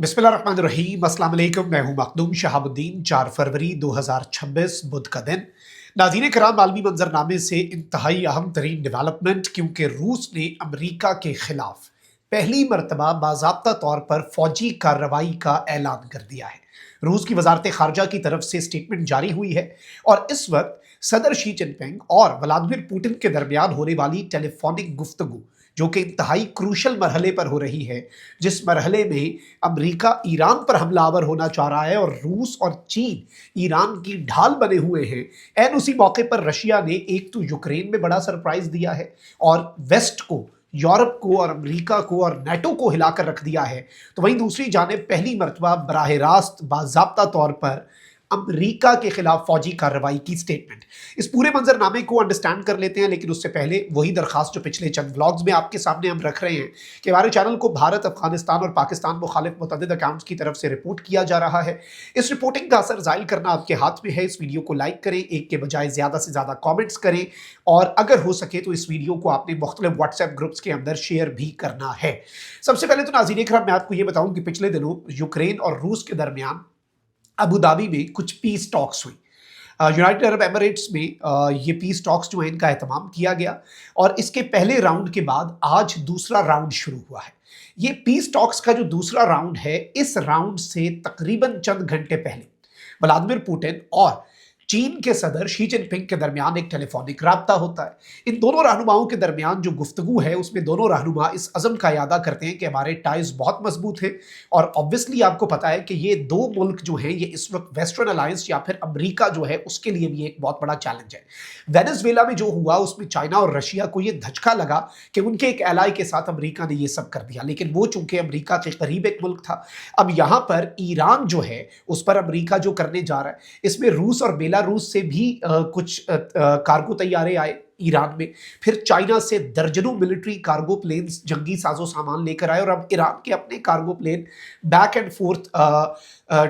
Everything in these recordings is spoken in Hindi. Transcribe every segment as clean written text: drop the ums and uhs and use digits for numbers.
बिस्मिल्लाहिर्रहमानिर्रहीम, अस्सलाम वालेकुम। मैं हूं मखदूम शहाबुद्दीन। 4 फरवरी 2026 बुध का दिन। नाज़रीन कराम, आलमी मंजरनामे से इंतहाई अहम तरीन डेवलपमेंट, क्योंकि रूस ने अमरीका के खिलाफ पहली मरतबा बाज़ाब्ता तौर पर फौजी कार्रवाई का ऐलान कर दिया है। रूस की वजारत खारजा की तरफ से स्टेटमेंट जारी हुई है और इस वक्त सदर शी जिनपिंग और व्लादिमीर पुतिन के दरमियान होने वाली टेलीफोनिक गुफ्तगू, जो कि इंतहाई क्रूशल मरहले पर हो रही है, जिस मरहले में अमरीका ईरान पर हमलावर होना चाह रहा है और रूस और चीन ईरान की ढाल बने हुए हैं। एन उसी मौके पर रशिया ने एक तो यूक्रेन में बड़ा सरप्राइज दिया है और वेस्ट को, यूरोप को और अमेरिका को और नेटो को हिलाकर रख दिया है। तो वहीं दूसरी जानिब पहली मरतबा बराह रास्त बाज़ाब्ता तौर पर अमेरिका के खिलाफ फौजी कार्रवाई की स्टेटमेंट। इस पूरे मंजरनामे को अंडरस्टैंड कर लेते हैं, लेकिन उससे पहले वही दरखास्त जो पिछले चंद व्लॉग्स में आपके सामने हम रख रहे हैं कि हमारे चैनल को भारत, अफगानिस्तान और पाकिस्तान मुखालिफ मुतअद्दिद अकाउंट्स की तरफ से रिपोर्ट किया जा रहा है। इस रिपोर्टिंग का असर जाहिर करना आपके हाथ में है। इस वीडियो को लाइक करें, एक के बजाय ज़्यादा से ज़्यादा कॉमेंट्स करें और अगर हो सके तो इस वीडियो को आपने मुख्तलिफ व्हाट्सएप ग्रुप्स के अंदर शेयर भी करना है। सबसे पहले तो नाज़रीन इकराम, मैं आपको ये बताऊं कि पिछले दिनों यूक्रेन और रूस के दरमियान अबू धाबी में कुछ पीस टॉक्स हुई। यूनाइटेड अरब एमिरेट्स में ये पीस टॉक्स जो है इनका एहतमाम किया गया और इसके पहले राउंड के बाद आज दूसरा राउंड शुरू हुआ है। ये पीस टॉक्स का जो दूसरा राउंड है, इस राउंड से तकरीबन चंद घंटे पहले व्लादिमीर पुतिन और चीन के सदर शी जिनपिंग के दरमियान एक टेलीफोनिक राब्ता होता है। इन दोनों रहनुमाओं के दरमियान जो गुफ्तगू है, उसमें दोनों रहनुमा इस अज़म का यादा करते हैं कि हमारे टाइज बहुत मजबूत हैं और ऑब्वियसली आपको पता है कि ये दो मुल्क जो हैं, ये इस वक्त वेस्टर्न अलायंस या फिर अमरीका जो है उसके लिए भी एक बहुत बड़ा चैलेंज है। वेनेजुएला में जो हुआ उसमें चाइना और रशिया को ये धचका लगा कि उनके एक एलाई के साथ अमरीका ने ये सब कर दिया, लेकिन वो चूंकि अमरीका के करीब एक मुल्क था। अब यहाँ पर ईरान जो है उस पर अमरीका जो करने जा रहा है, इसमें रूस और बेलारूस से भी कुछ कार्गो तैयारे आए ईरान में। फिर चाइना से दर्जनों मिलिट्री कार्गो प्लेन्स, जंगी साजो सामान लेकर आए और अब ईरान के अपने cargo plane back and fourth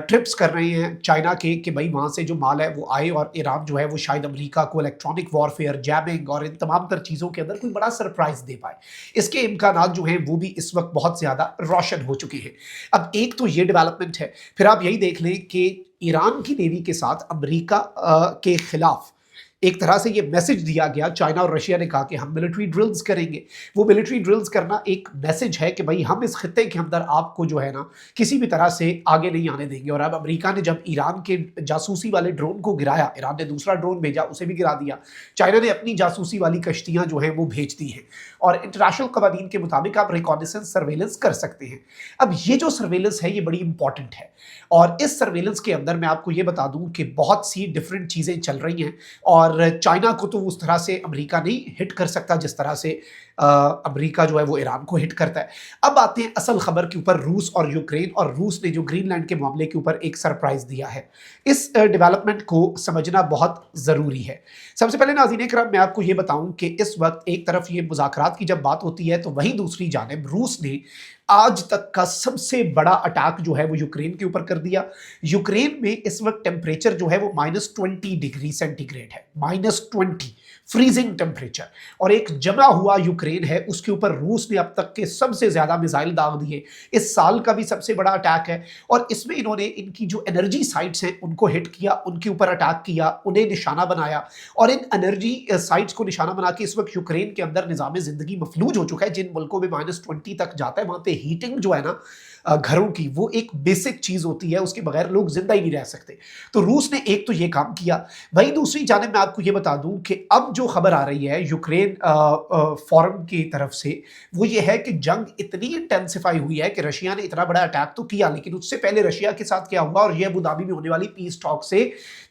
trips कर रहे हैं चाइना के कि भाई वहाँ से जो माल है वो आए और ईरान जो है वो शायद अमेरिका को इलेक्ट्रॉनिक वॉरफेयर, जैमिंग और इन तमाम तर चीज़ों के अंदर कोई बड़ा सरप्राइज दे पाए। इसके इम्कानात जो हैं वो भी इस वक्त बहुत ज़्यादा रोशन हो चुके हैं। अब एक तो ये डेवलपमेंट है, फिर आप यही देख लें कि ईरान की नेवी के साथ अमेरिका के खिलाफ एक तरह से ये मैसेज दिया गया। चाइना और रशिया ने कहा कि हम मिलिट्री ड्रिल्स करेंगे। वो मिलिट्री ड्रिल्स करना एक मैसेज है कि भाई हम इस खित्ते के अंदर आपको जो है ना किसी भी तरह से आगे नहीं आने देंगे। और अब अमेरिका ने जब ईरान के जासूसी वाले ड्रोन को गिराया, ईरान ने दूसरा ड्रोन भेजा, उसे भी गिरा दिया। चाइना ने अपनी जासूसी वाली कश्तियां जो हैं वो भेज दी हैं और इंटरनेशनल कवानीन के मुताबिक आप रिकॉर्डिसेंस सर्वेलेंस कर सकते हैं। अब ये जो सर्वेलेंस है ये बड़ी इंपॉर्टेंट है और इस सर्वेलेंस के अंदर मैं आपको ये बता दूं कि बहुत सी डिफरेंट चीज़ें चल रही हैं और चाइना को तो उस तरह से अमेरिका नहीं हिट कर सकता जिस तरह से अमेरिका जो है वो ईरान को हिट करता है। अब आते हैं असल खबर के ऊपर, रूस और यूक्रेन। और रूस ने जो ग्रीनलैंड के मामले के ऊपर एक सरप्राइज दिया है, इस डेवलपमेंट को समझना बहुत ज़रूरी है। सबसे पहले नाज़रीन इकराम, मैं आपको ये बताऊं कि इस वक्त एक तरफ ये मुज़ाकरात की जब बात होती है तो वहीं दूसरी जानिब रूस ने आज तक का सबसे बड़ा अटैक जो है वो यूक्रेन के ऊपर कर दिया। यूक्रेन में इस वक्त टेम्परेचर जो है वो -20 डिग्री सेंटीग्रेड है, -20 फ्रीजिंग टेम्परेचर। और एक जमा हुआ यूक्रेन है, उसके ऊपर रूस ने अब तक के सबसे ज्यादा मिसाइल दाग दिए। इस साल का भी सबसे बड़ा अटैक है और इसमें इन्होंने इनकी जो एनर्जी साइट्स हैं उनको हिट किया, उनके ऊपर अटैक किया, उन्हें निशाना बनाया। और इन एनर्जी साइट्स को निशाना बना के इस वक्त यूक्रेन के अंदर निज़ाम जिंदगी मफलूज हो चुका है। जिन मुल्कों में -20 तक जाता है वहां पे हीटिंग जो है ना घरों की, वो एक बेसिक चीज होती है, उसके बगैर लोग जिंदा ही नहीं रह सकते। तो रूस ने एक तो ये काम किया। वहीं दूसरी जानिब मैं आपको ये बता दूं कि अब जो खबर आ रही है यूक्रेन फोरम की तरफ से, वो ये है कि जंग इतनी इंटेंसिफाई हुई है कि रशिया ने इतना बड़ा अटैक तो किया, लेकिन उससे पहले रशिया के साथ क्या हुआ, और ये अबू धाबी में होने वाली पीस टॉक से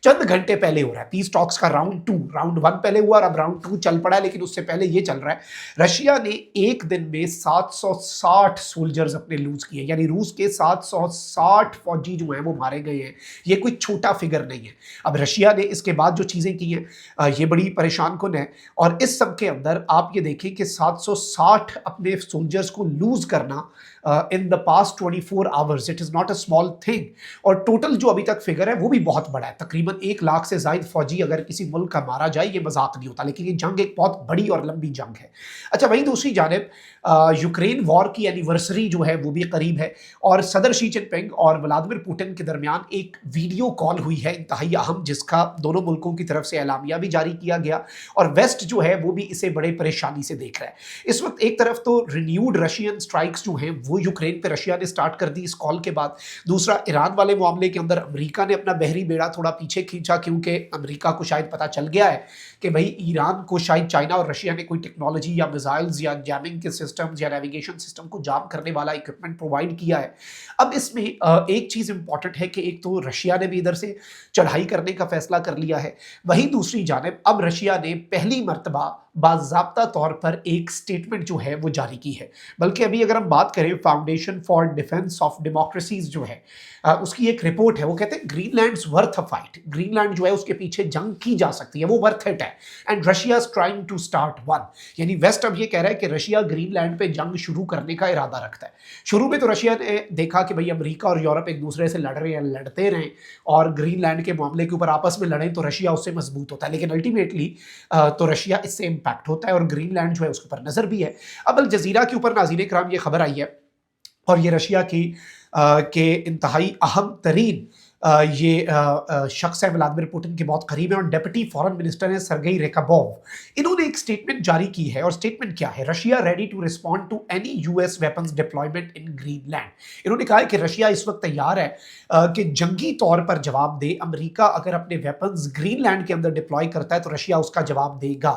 चंद घंटे पहले हो रहा है। पीस टॉक्स का राउंड 1 पहले हुआ और अब राउंड 2 चल पड़ा है, लेकिन उससे पहले ये चल रहा है। रशिया ने एक दिन में 760 सोल्जर्स अपने लूज किए, यानी रूस के 760 फौजी जो हैं वो मारे गए हैं। ये कोई छोटा फिगर नहीं है। अब रशिया ने इसके बाद जो चीज़ें की हैं ये बड़ी परेशान कुन है। और इस सब के अंदर आप ये देखें कि 760 अपने सोल्जर्स को लूज करना in the past 24 hours. It is not a small thing. और टोटल जो अभी तक फिगर है वो भी बहुत बड़ा है, तकरीबन 1 लाख से ज़ायद फौजी अगर किसी मुल्क का मारा जाए ये मजाक नहीं होता, लेकिन ये जंग एक बहुत बड़ी और लंबी जंग है। अच्छा, वहीं दूसरी जानिब यूक्रेन वॉर की एनिवर्सरी जो है वो भी करीब है और सदर शी जिनपिंग और व्लादिमीर पुतिन के दरमियान एक वीडियो कॉल हुई है इंतहाई अहम, जिसका दोनों मुल्कों की तरफ से एलामिया भी जारी किया गया और वेस्ट जो है वो भी इसे बड़े परेशानी से देख रहा है। इस वक्त एक तरफ तो रिन्यूड रशियन स्ट्राइक्स जो हैं वो यूक्रेन पे रशिया ने स्टार्ट कर दी इस कॉल के बाद, दूसरा ईरान वाले मामले के अंदर अमेरिका ने अपना बहरी बेड़ा थोड़ा पीछे खींचा, क्योंकि अमेरिका को शायद पता चल गया है कि भाई ईरान को शायद चाइना और रशिया ने कोई टेक्नोलॉजी या मिसाइल्स या जैमिंग के सिस्टम्स या नेविगेशन सिस्टम को जाम करने वाला इक्विपमेंट प्रोवाइड किया है। अब इसमें एक चीज़ इंपॉर्टेंट है कि एक तो रशिया ने भी इधर से चढ़ाई करने का फैसला कर लिया है, वहीं दूसरी जानिब अब रशिया ने पहली मर्तबा बाज़ाब्ता तौर पर एक स्टेटमेंट जो है वो जारी की है। बल्कि अभी अगर हम बात करें foundation for defence of democracies जो है उसकी एक रिपोर्ट है, वो कहते हैं Greenlands worth a fight. Greenland जो है उसके पीछे जंग की जा सकती है, वो वर्थ इट है and Russia is trying to start one. यानी वेस्ट अब ये कह रहा है कि रशिया ग्रीनलैंड पे जंग शुरू करने का इरादा रखता है। शुरू में तो रशिया ने देखा कि भाई अमेरिका और यूरोप एक दूसरे से लड़ रहे हैं, लड़ते रहें और ग्रीनलैंड के मामले के ऊपर आपस में लड़ें तो रशिया उससे मजबूत होता है, लेकिन अल्टीमेटली तो रशिया इससे इम्पैक्ट होता है और ग्रीनलैंड जो है उसके ऊपर नजर भी है। अब अल जजीरा के ऊपर नाज़रीन इकराम ये खबर आई है और ये रशिया की के इंतहाई अहम तरीन ये शख्स है, व्लादिमीर पुतिन के बहुत करीब है और डेप्यूटी फॉरेन मिनिस्टर हैं सरगेई रेकाबोव। इन्होंने एक स्टेटमेंट जारी की है और स्टेटमेंट क्या है, Russia ready to respond to any US weapons deployment in Greenland. इन्होंने कहा है कि रशिया इस वक्त तैयार है कि जंगी तौर पर जवाब दे। अमेरिका अगर अपने वेपन्स ग्रीनलैंड के अंदर डिप्लॉय करता है तो रशिया उसका जवाब देगा।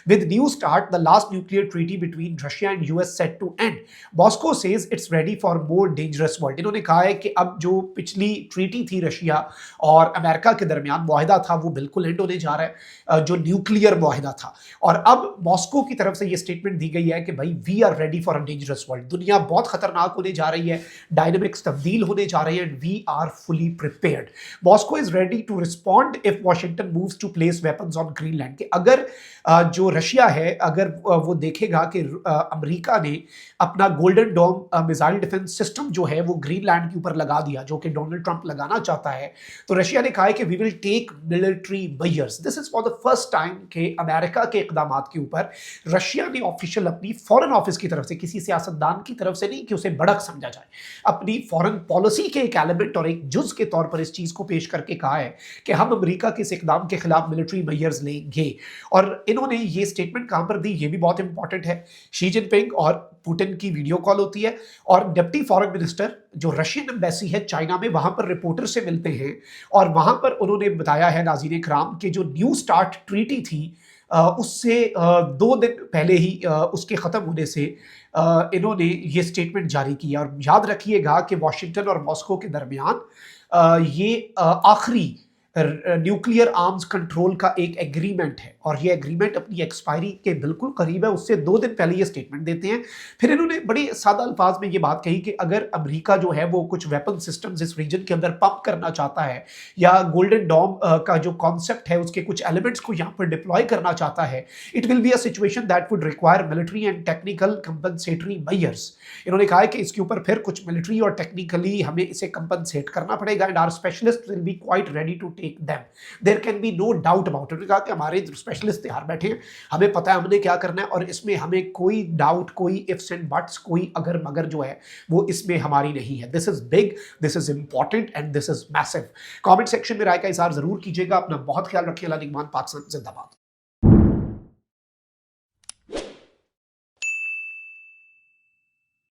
With New START the last nuclear treaty between Russia and US set to end, Moscow says it's ready for more dangerous world. इन्होंने कहा है कि अब जो पिछली ट्रीटी थी रशिया और अमेरिका के दरमियान मुआहिदा था वो बिल्कुल एंड होने जा रहा है, जो न्यूक्लियर मुआहिदा था। और अब मॉस्को की तरफ से ये स्टेटमेंट दी गई है कि भाई we are ready for a dangerous world. दुनिया बहुत खतरनाक होने जा रही है, डायनेमिक्स तब्दील होने जा रहे हैं and we are fully prepared. Moscow is ready to respond if Washington moves to place weapons on Greenland. कि अगर जो रशिया है अगर वो देखेगा कि अमेरिका ने अपना golden dome missile defence system जो है वो ग्रीनलैंड के ऊपर लगा दिया, जो कि डोनाल्ड ट्रंप लगाना चाहता है, तो रशिया ने कहा है कि we will take military measures. This is for the first time कि अमेरिका के इकदामात के ऊपर रशिया ने ऑफिशियल अपनी फॉरेन ऑफिस की तरफ से, किसी सियासतदान की तरफ से नहीं कि उसे बड़क समझा जाए, अपनी फॉरेन पॉलिसी के एक एलिमेंट और एक जुज के तौर पर इस चीज को पेश करके कहा है कि हम अमेरिका के इस इकदाम के खिलाफ मिलिट्री मेजर्स लेंगे। और इन्होंने ये स्टेटमेंट कहां पर दी, ये भी बहुत इंपॉर्टेंट है। शी जिनपिंग और पुतिन की वीडियो कॉल होती है और डिप्टी फॉरेन मिनिस्टर जो रशियन एम्बेसी है चाइना में, वहां पर रिपोर्टर से मिलते हैं और वहां पर उन्होंने बताया है नाज़रीन इकराम कि जो न्यू स्टार्ट ट्रीटी थी उससे 2 दिन पहले ही उसके ख़त्म होने से इन्होंने ये स्टेटमेंट जारी किया। और याद रखिएगा कि वॉशिंगटन और मॉस्को के दरमियान ये आखिरी न्यूक्लियर आर्म्स कंट्रोल का एक एग्रीमेंट है और ये एग्रीमेंट अपनी एक्सपायरी के बिल्कुल करीब है। उससे 2 दिन पहले ये स्टेटमेंट देते हैं। फिर इन्होंने बड़े सादा अल्फाज में ये बात कही कि अगर अमेरिका जो है वो कुछ वेपन सिस्टम्स इस रीजन के अंदर पंप करना चाहता है या गोल्डन डॉम का जो कॉन्सेप्ट है उसके कुछ एलिमेंट्स को यहाँ पर डिप्लॉय करना चाहता है, it will be a situation that would require military and technical compensatory measures. इन्होंने कहा है कि इसके ऊपर फिर कुछ मिलिट्री और टेक्निकली हमें इसे कंपनसेट करना पड़ेगा and our specialist will be quite ready to take them, there can be no doubt about it. कहा कि हमारे स्पेशलिस्ट तैयार बैठे हैं, हमें पता है हमने क्या करना है और इसमें हमें कोई डाउट, कोई इफ्स एंड बट्स, कोई अगर मगर जो है वो इसमें हमारी नहीं है। This is big, this is important and this is massive. Comment section में राय का इज़हार जरूर कीजिएगा। अपना बहुत ख्याल रखिए। अल्लाह निगहबान। पाकिस्तान जिंदाबाद।